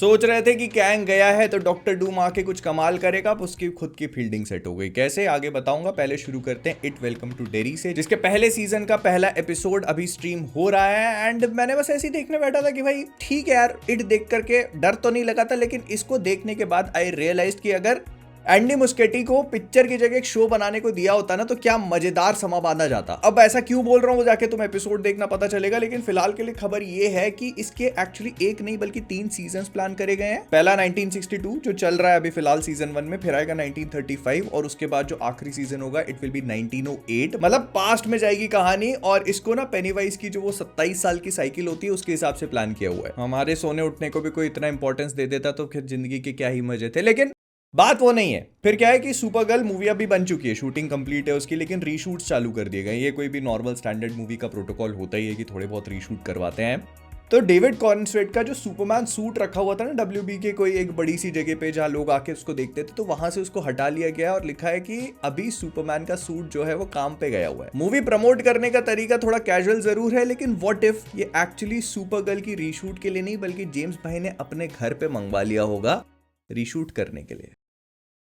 सोच रहे थे कि कैंग गया है तो डॉक्टर डूम आके कुछ कमाल करेगा, अब उसकी खुद की फील्डिंग सेट हो गई। कैसे, आगे बताऊंगा। पहले शुरू करते हैं इट वेलकम टू डेरी से, जिसके पहले सीजन का पहला एपिसोड अभी स्ट्रीम हो रहा है। एंड मैंने बस ऐसे ही देखने बैठा था कि भाई ठीक है यार, इट देख करके डर तो नहीं लगा था, लेकिन इसको देखने के बाद आई रियलाइज कि अगर एंडी मुस्केटी को पिक्चर की जगह एक शो बनाने को दिया होता ना तो क्या मजेदार समा बांधा जाता। अब ऐसा क्यों बोल रहा हूं वो जाके तुम एपिसोड देखना पता चलेगा, लेकिन फिलहाल के लिए खबर ये है कि इसके एक्चुअली एक नहीं बल्कि 3 सीजन्स प्लान करे गए हैं। पहला 1962 जो चल रहा है अभी फिलहाल सीजन 1 में, फिर आएगा 1935 और उसके बाद जो आखिरी सीजन होगा इट विल बी 1908। मतलब पास्ट में जाएगी कहानी। और इसको ना पेनीवाइज की जो वो 27 साल की साइकिल होती है उसके हिसाब से प्लान किया हुआ है। हमारे सोने उठने को भी कोई इतना इंपॉर्टेंस दे देता तो फिर जिंदगी के क्या ही मजे थे, लेकिन बात वो नहीं है। फिर क्या है कि सुपर गर्ल मूवी अभी बन चुकी है, शूटिंग कंप्लीट है उसकी, लेकिन रीशूट्स चालू कर दिए गए। ये कोई भी नॉर्मल स्टैंडर्ड मूवी का प्रोटोकॉल होता ही है कि थोड़े बहुत रीशूट करवाते हैं। तो डेविड कॉर्नस्वेट का जो सुपरमैन सूट रखा हुआ था ना WB के कोई एक बड़ी सी जगह पे जहां लोग आके उसको देखते थे, तो वहां से उसको हटा लिया गया और लिखा है कि अभी सुपरमैन का सूट जो है वो काम पे गया हुआ है। मूवी प्रमोट करने का तरीका थोड़ा कैजुअल जरूर है, लेकिन व्हाट इफ ये एक्चुअली सुपर गर्ल की रीशूट के लिए नहीं बल्कि जेम्स भाई ने अपने घर पे मंगवा लिया होगा रीशूट करने के लिए।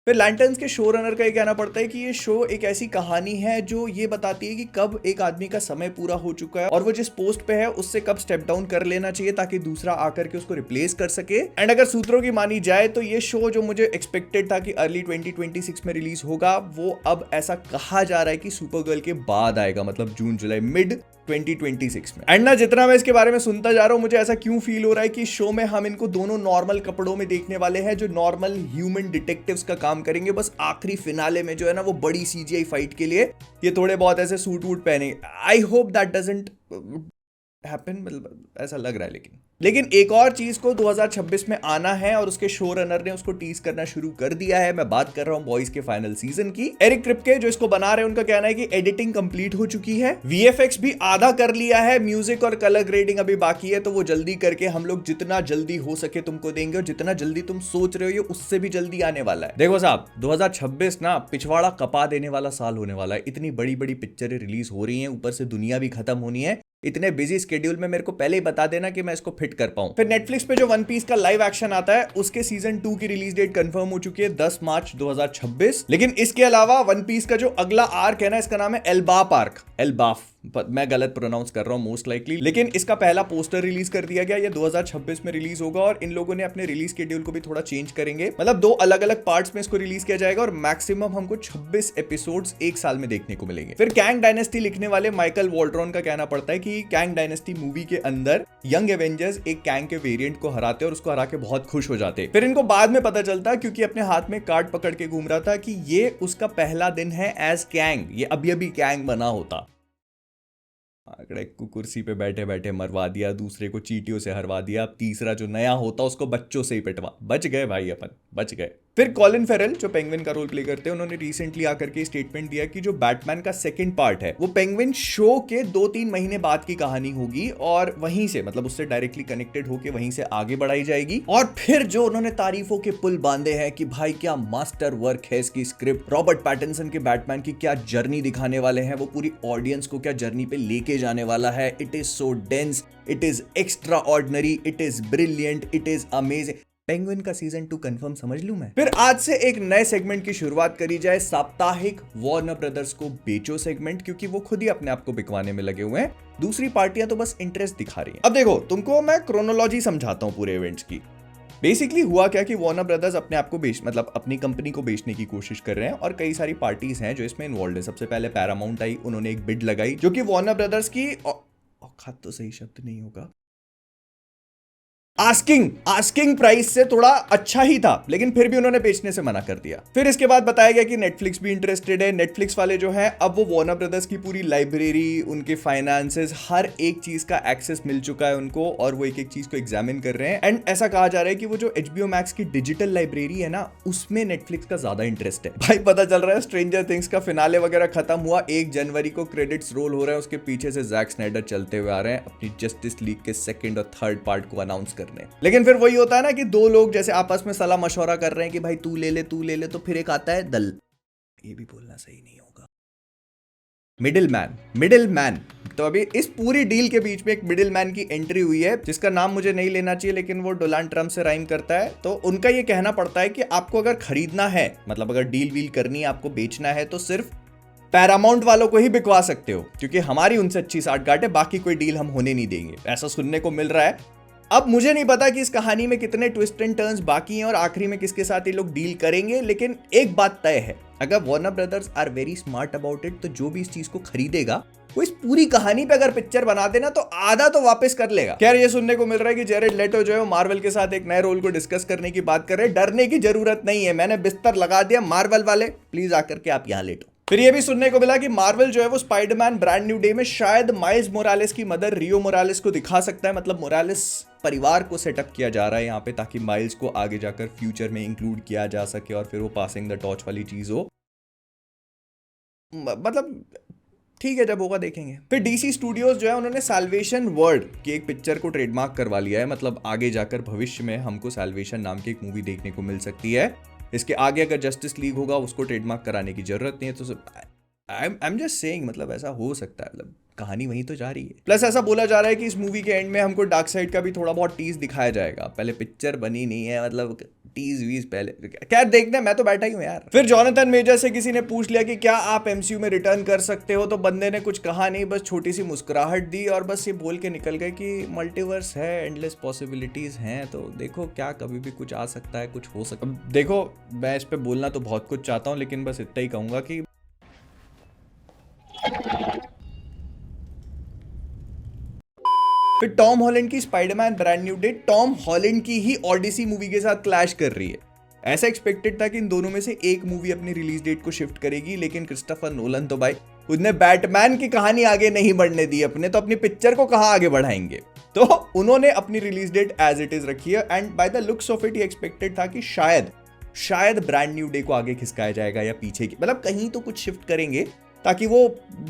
फिर लैंटर्न्स के शो रनर का ये कहना पड़ता है कि ये शो एक ऐसी कहानी है जो ये बताती है कि कब एक आदमी का समय पूरा हो चुका है और वो जिस पोस्ट पे है उससे कब स्टेप डाउन कर लेना चाहिए ताकि दूसरा आकर के उसको रिप्लेस कर सके। एंड अगर सूत्रों की मानी जाए तो ये शो जो मुझे एक्सपेक्टेड था कि अर्ली 2026 में रिलीज होगा, वो अब ऐसा कहा जा रहा है कि सुपर गर्ल के बाद आएगा, मतलब जून जुलाई मिड 2026 में। एंड ना जितना मैं इसके बारे में सुनता जा रहा हूं मुझे ऐसा क्यों फील हो रहा है कि शो में हम इनको दोनों नॉर्मल कपड़ों में देखने वाले हैं जो नॉर्मल ह्यूमन डिटेक्टिव्स का काम करेंगे। बस आखिरी फिनाले में जो है ना वो बड़ी CGI फाइट के लिए ये थोड़े बहुत ऐसे सूट वूट पहने। I hope that doesn't happen, मतलब ऐसा लग रहा है। लेकिन एक और चीज को 2026 में आना है और उसके शो रनर ने उसको टीज करना शुरू कर दिया है। मैं बात कर रहा हूं बॉयज के फाइनल सीजन की। एरिक ट्रिप्के जो इसको बना रहे हैं उनका कहना है कि एडिटिंग कंप्लीट हो चुकी है, VFX भी आधा कर लिया है, म्यूजिक और कलर ग्रेडिंग अभी बाकी है, तो वो जल्दी करके हम लोग जितना जल्दी हो सके तुमको देंगे और जितना जल्दी तुम सोच रहे हो ये उससे भी जल्दी आने वाला है। देखो साहब 2026 ना पिछवाड़ा कपा देने वाला साल होने वाला है। इतनी बड़ी बड़ी पिक्चरें रिलीज हो रही हैं, ऊपर से दुनिया भी खत्म होनी है। इतने बिजी स्केड्यूल में मेरे को पहले ही बता देना कि मैं इसको फिट कर पाऊं। फिर नेटफ्लिक्स पे जो वन पीस का लाइव एक्शन आता है उसके सीजन 2 की रिलीज डेट कंफर्म हो चुकी है 10 मार्च 2026। लेकिन इसके अलावा वन पीस का जो अगला आर्क है ना, इसका नाम है एल्बाफ आर्क। एल्बाफ, मैं गलत प्रोनाउंस कर रहा हूं मोस्ट लाइकली, लेकिन इसका पहला पोस्टर रिलीज कर दिया गया। ये 2026 में रिलीज होगा और इन लोगों ने अपने रिलीज शेड्यूल को भी थोड़ा चेंज करेंगे, मतलब 2 अलग अलग पार्ट्स में इसको रिलीज किया जाएगा और मैक्सिमम हमको 26 एपिसोड्स एक साल में देखने को मिलेंगे। फिर कैंग डायनेस्टी लिखने वाले माइकल वॉल्ट्रॉन का कहना पड़ता है कि कैंग डायनेस्टी मूवी के अंदर यंग एवेंजर्स एक कैंग के वेरिएंट को हराते और उसको हरा के बहुत खुश हो जाते। फिर इनको बाद में पता चलता क्योंकि अपने हाथ में कार्ड पकड़ के घूम रहा था कि ये उसका पहला दिन है एज कैंग, ये अभी अभी कैंग बना होता। आंकड़े को कुर्सी पे बैठे बैठे मरवा दिया, दूसरे को चींटियों से हरवा दिया, अब तीसरा जो नया होता उसको बच्चों से ही पिटवा। बच गए भाई, अपन बच गए। फिर कॉलिन फेरल जो पेंगुइन का रोल प्ले करते हैं उन्होंने रिसेंटली आकर के स्टेटमेंट दिया कि जो बैटमैन का सेकंड पार्ट है वो पेंगुइन शो के 2-3 महीने बाद की कहानी होगी और वहीं से, मतलब उससे डायरेक्टली कनेक्टेड होके वहीं से आगे बढ़ाई जाएगी। और फिर जो उन्होंने तारीफों के पुल बांधे हैं कि भाई क्या मास्टर वर्क है इसकी स्क्रिप्ट, रॉबर्ट पैटिंसन के बैटमैन की क्या जर्नी दिखाने वाले हैं, वो पूरी ऑडियंस को क्या जर्नी पे लेके जाने वाला है। It is so dense, it is extra ordinary, it is brilliant, it is amazing. Penguin का सीजन 2 कंफर्म समझ लूं मैं। फिर आज से एक नए सेगमेंट की शुरुआत करी जाए, साप्ताहिक वार्नर ब्रदर्स को बेचो सेगमेंट, क्योंकि वो खुद ही अपने आप को बिकवाने में लगे हुए हैं। दूसरी पार्टियां तो बस इंटरेस्ट दिखा रही हैं। अब देखो तुमको मैं क्रोनोलॉजी समझाता हूं पूरे इवेंट्स की। बेसिकली हुआ क्या कि वार्नर ब्रदर्स अपने आप को मतलब अपनी कंपनी को बेचने की कोशिश कर रहे हैं और कई सारी पार्टीज हैं जो इसमें इन्वॉल्व है। सबसे पहले पैरामाउंट आई, उन्होंने एक बिड लगाई जो कि वार्नर ब्रदर्स की औकात तो सही शब्द नहीं होगा, आस्किंग प्राइस से थोड़ा अच्छा ही था, लेकिन फिर भी उन्होंने बेचने से मना कर दिया। फिर इसके बाद बताया गया कि नेटफ्लिक्स भी इंटरेस्टेड है। नेटफ्लिक्स वाले जो है अब वो वार्नर ब्रदर्स की पूरी लाइब्रेरी, उनके फाइनेंसेस, हर एक चीज का एक्सेस मिल चुका है उनको और वो एक एक चीज को एग्जामिन कर रहे हैं। एंड ऐसा कहा जा रहा है कि वो जो HBO मैक्स की डिजिटल लाइब्रेरी है ना, उसमें नेटफ्लिक्स का ज्यादा इंटरेस्ट है। भाई पता चल रहा है स्ट्रेंजर थिंग्स का फिनाले वगैरह खत्म हुआ, 1 जनवरी को क्रेडिट्स रोल हो रहे हैं, उसके पीछे से जैक स्नाइडर चलते हुए आ रहे हैं अपनी जस्टिस लीग के 2nd और 3rd पार्ट को अनाउंस करने। लेकिन फिर वही होता है ना कि 2 लोग जैसे आपस में सलाह मशवरा कर रहे हैं कि भाई तू ले ले, तो फिर एक आता है दल। ये भी बोलना सही नहीं होगा। Middle man. तो अभी इस पूरी डील के बीच में एक मिडिल मैन की एंट्री हुई है, जिसका नाम मुझे नहीं लेना चाहिए, लेकिन वो डोनाल्ड ट्रम्प से राइम करता है। तो उनका ये कहना पड़ता है कि आपको अगर खरीदना है, मतलब अगर डील वील करनी है, आपको बेचना है, तो सिर्फ पैरामाउंट वालों को ही बिकवा सकते हो, क्योंकि हमारी उनसे अच्छी साठगांठ है, बाकी कोई डील हम होने नहीं देंगे, ऐसा सुनने को मिल रहा है। अब मुझे नहीं पता कि इस कहानी में कितने ट्विस्ट एंड टर्न्स बाकी हैं और आखिरी में किसके साथ ये लोग डील करेंगे, लेकिन एक बात तय है, अगर Warner Brothers are very smart about it, तो जो भी इस चीज को खरीदेगा वो इस पूरी कहानी पे अगर पिक्चर बना देना तो आधा तो वापस कर लेगा। खैर, ये सुनने को मिल रहा है कि जेरेड लेटो जो है मार्वल के साथ एक नए रोल को डिस्कस करने की बात कर रहे हैं। डरने की जरूरत नहीं है, मैंने बिस्तर लगा दिया, मार्वल वाले प्लीज आकर के आप यहाँ लेटो। फिर ये भी सुनने को मिला कि मार्वल जो है वो स्पाइडरमैन ब्रांड न्यू डे में शायद माइल्स मोरालेस की मदर रियो मोरालेस को दिखा सकता है। मतलब मोरालेस परिवार को सेटअप किया जा रहा है यहाँ पे, ताकि माइल्स को आगे जाकर फ्यूचर में इंक्लूड किया जा सके और फिर वो पासिंग द टॉर्च वाली चीज हो। मतलब ठीक है, जब होगा देखेंगे। फिर डीसी स्टूडियोज जो है उन्होंने सैल्वेशन वर्ड की एक पिक्चर को ट्रेडमार्क करवा लिया है। मतलब आगे जाकर भविष्य में हमको सैल्वेशन नाम की एक मूवी देखने को मिल सकती है। इसके आगे अगर जस्टिस लीग होगा उसको ट्रेडमार्क कराने की जरूरत नहीं है। तो आई एम जस्ट सेइंग, मतलब ऐसा हो सकता है, मतलब कहानी वहीं तो जा रही है। प्लस ऐसा बोला जा रहा है कि इस मूवी के एंड में हमको डार्क साइड का भी थोड़ा बहुत टीज दिखाया जाएगा। पहले पिक्चर बनी नहीं है, मतलब टीज वीज पहले, क्या देखने, मैं तो बैठा ही हूँ यार। फिर जॉनथन मेजर से किसी ने पूछ लिया कि क्या आप एमसीयू में रिटर्न कर सकते हो, तो बंदे ने कुछ कहा नहीं, बस छोटी सी मुस्कुराहट दी और बस ये बोल के निकल गए कि मल्टीवर्स है, एंडलेस पॉसिबिलिटीज हैं, तो देखो क्या कभी भी कुछ आ सकता है, कुछ हो सकता है। देखो, मैं इस पे बोलना तो बहुत कुछ चाहता हूँ, लेकिन बस इतना ही कहूंगा कि फिर टॉम हॉलैंड की Spiderman brand new day Tom Holland की ही ऑडिसी मूवी के साथ क्लैश कर रही है। ऐसा एक्सपेक्टेड था कि इन दोनों में से एक मूवी अपनी रिलीज डेट को शिफ्ट करेगी, लेकिन क्रिस्टोफर नोलन तो भाई उसने बैटमैन की कहानी आगे नहीं बढ़ने दी अपने, तो अपनी पिक्चर को कहां आगे बढ़ाएंगे। तो उन्होंने अपनी release date as it is रखी है। And by the looks of it ये एक्सपेक्टेड था कि शायद ब्रांड न्यू डे को आगे खिसकाया जाएगा या पीछे की, मतलब कहीं तो कुछ शिफ्ट करेंगे ताकि वो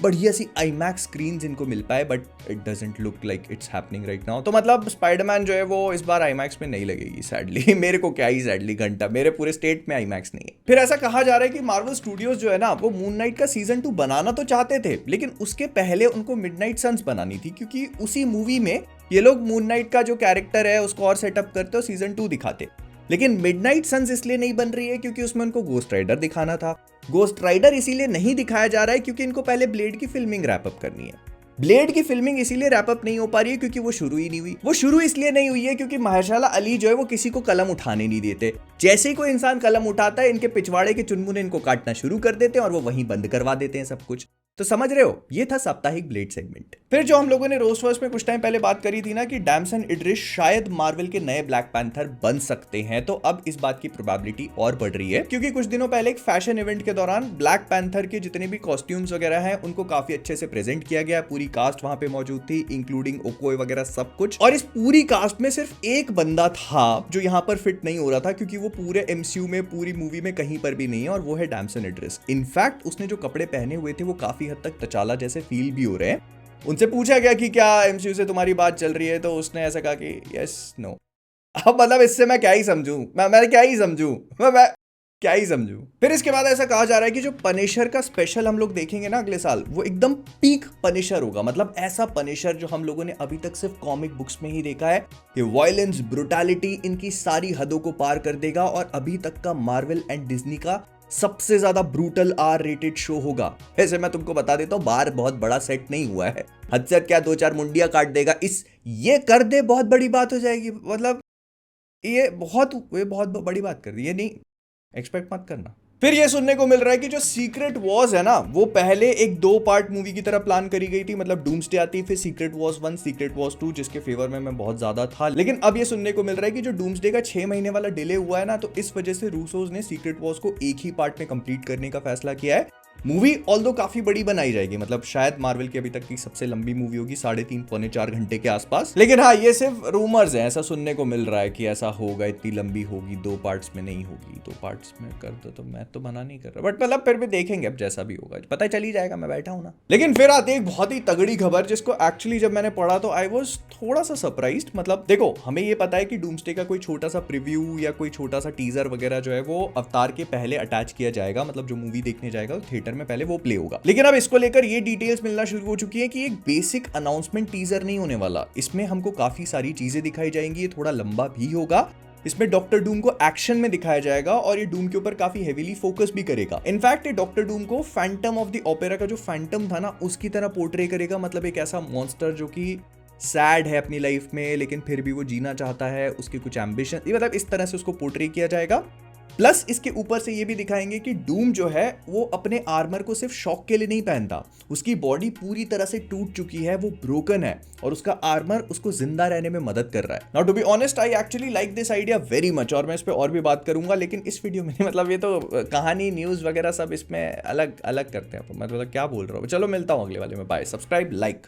बढ़िया सी आईमैक्स स्क्रीन इनको मिल पाए, but it doesn't look like it's happening right now. तो मतलब स्पाइडरमैन जो है वो इस बार आईमैक्स में नहीं लगेगी सैडली। मेरे को क्या ही सैडली, घंटा मेरे पूरे स्टेट में आईमैक्स नहीं है। फिर ऐसा कहा जा रहा है कि मार्वल स्टूडियोज जो है ना, वो मून नाइट का सीजन 2 बनाना तो चाहते थे, लेकिन उसके पहले उनको मिडनाइट सन्स बनानी थी, क्योंकि उसी मूवी में ये लोग मून नाइट का जो कैरेक्टर है उसको और सेटअप करते और सीजन 2 दिखाते। लेकिन मिडनाइट सन्स इसलिए नहीं बन रही है क्योंकि उसमें उनको गोस्ट राइडर दिखाना था। गोस्ट राइडर इसीलिए नहीं दिखाया जा रहा है क्योंकि इनको पहले ब्लेड की फिल्मिंग रैप अप करनी है। ब्लेड की फिल्मिंग इसीलिए रैप अप नहीं हो पा रही है क्योंकि वो शुरू ही नहीं हुई। वो शुरू इसलिए नहीं हुई है क्योंकि माहर्शाला अली जो है वो किसी को कलम उठाने नहीं देते। जैसे ही कोई इंसान कलम उठाता है, इनके पिछवाड़े के चुनमुने इनको काटना शुरू कर देते हैं और वो वहीं बंद करवा देते हैं सब कुछ। तो समझ रहे हो, ये था साप्ताहिक ब्लेड सेगमेंट। फिर जो हम लोगों ने रोस्ट वर्स में कुछ टाइम पहले बात करी थी ना कि डैमसन इड्रिस शायद मार्वल के नए ब्लैक पैंथर बन सकते हैं, तो अब इस बात की प्रोबेबिलिटी और बढ़ रही है, क्योंकि कुछ दिनों पहले एक फैशन इवेंट के दौरान ब्लैक पैंथर के जितने भी कॉस्ट्यूम्स वगैरह हैं उनको काफी अच्छे से प्रेजेंट किया गया। पूरी कास्ट वहां पे मौजूद थी, इंक्लूडिंग ओकोय वगैरह सब कुछ। और इस पूरी कास्ट में सिर्फ एक बंदा था जो यहाँ पर फिट नहीं हो रहा था, क्योंकि वो पूरे एमसीयू में, पूरी मूवी में कहीं पर भी नहीं है, और वो है डैमसन इड्रिस। इनफैक्ट उसने जो कपड़े पहने हुए थे वो काफी हद तक तचाला जैसे फील भी हो रहे हैं। उनसे पूछा गया कि क्या एमसीयू से तुम्हारी बात चल रही है, तो उसने ऐसा कहा कि यस नो। अब मतलब इससे मैं क्या ही समझूं, मैं क्या ही समझूं, मैं क्या ही समझूं। फिर इसके बाद ऐसा कहा जा रहा है कि जो पनिशर का स्पेशल हम लोग देखेंगे ना अगले साल, वो एकदम पीक पनिशर होगा। मतलब ऐसा पनिशर जो हम लोगों ने अभी तक सिर्फ कॉमिक बुक्स में ही देखा है, कि वायलेंस, ब्रुटैलिटी इनकी सारी हदों को पार कर देगा और अभी तक का मार्वल एंड डिज्नी का सबसे ज्यादा ब्रूटल आर रेटेड शो होगा। ऐसे मैं तुमको बता देता हूँ, बाहर बहुत बड़ा सेट नहीं हुआ है, हद से क्या 2-4 मुंडिया काट देगा, ये कर दे बहुत बड़ी बात हो जाएगी। मतलब ये बहुत बड़ी बात कर दी, ये नहीं एक्सपेक्ट मत करना। फिर ये सुनने को मिल रहा है कि जो सीक्रेट वॉर्स है ना, वो पहले एक 2 पार्ट मूवी की तरह प्लान करी गई थी। मतलब डूम्सडे आती, फिर सीक्रेट वॉर्स 1, सीक्रेट वॉर्स 2, जिसके फेवर में मैं बहुत ज्यादा था। लेकिन अब ये सुनने को मिल रहा है कि जो डूम्सडे का 6 महीने वाला डिले हुआ है ना, तो इस वजह से रूसोज ने सीक्रेट वॉर्स को एक ही पार्ट में कंप्लीट करने का फैसला किया है। मूवी ऑल्दो काफी बड़ी बनाई जाएगी, मतलब शायद मार्वल की अभी तक की सबसे लंबी मूवी होगी, 3.5-4 घंटे के आसपास। लेकिन हाँ, ये सिर्फ रूमर्स हैं, ऐसा सुनने को मिल रहा है कि ऐसा होगा, इतनी लंबी होगी, 2 पार्ट्स में नहीं होगी। 2 पार्ट्स में कर दो तो मैं तो मना नहीं कर रहा, बट मतलब फिर भी देखेंगे, अब जैसा भी होगा पता चल ही जाएगा, मैं बैठा हूं ना। लेकिन फिर आती है एक बहुत ही तगड़ी खबर, जिसको एक्चुअली जब मैंने पढ़ा तो आई वॉज थोड़ा सा सरप्राइज्ड। मतलब देखो, हमें ये पता है कि डूम्सडे का कोई छोटा सा प्रीव्यू या कोई छोटा सा टीजर वगैरह जो है वो अवतार के पहले अटैच किया जाएगा। मतलब जो मूवी देखने जाएगा वो थिएटर थिएटर में पहले वो प्ले होगा। लेकिन अब इसको लेकर ये डिटेल्स मिलना शुरू हो चुकी है कि एक बेसिक अनाउंसमेंट टीजर नहीं होने वाला, इसमें हमको काफी सारी चीजें दिखाई जाएंगी, ये थोड़ा लंबा भी होगा। इसमें डॉक्टर डूम को एक्शन में दिखाया जाएगा और ये डूम के ऊपर काफी हेवीली फोकस भी करेगा। इनफैक्ट ये डॉक्टर डूम को फैंटम ऑफ द ओपेरा का जो फैंटम था ना उसकी तरह पोर्ट्रे करेगा, मतलब एक ऐसा मॉन्स्टर जो कि सैड है अपनी लाइफ में लेकिन फिर भी वो जीना चाहता है, उसके कुछ एम्बिशन, मतलब इस तरह से उसको पोर्ट्रे किया जाएगा। प्लस इसके ऊपर से ये भी दिखाएंगे कि डूम जो है वो अपने आर्मर को सिर्फ शॉक के लिए नहीं पहनता, उसकी बॉडी पूरी तरह से टूट चुकी है, वो ब्रोकन है और उसका आर्मर उसको जिंदा रहने में मदद कर रहा है। Now to be honest I actually like this idea very much और मैं इस पे और भी बात करूंगा, लेकिन इस वीडियो में मतलब ये तो कहानी न्यूज वगैरह सब इसमें अलग अलग करते हैं, मतलब क्या बोल रहा हूँ। चलो मिलता हूँ अगले वाले में, बाय, सब्सक्राइब, लाइक।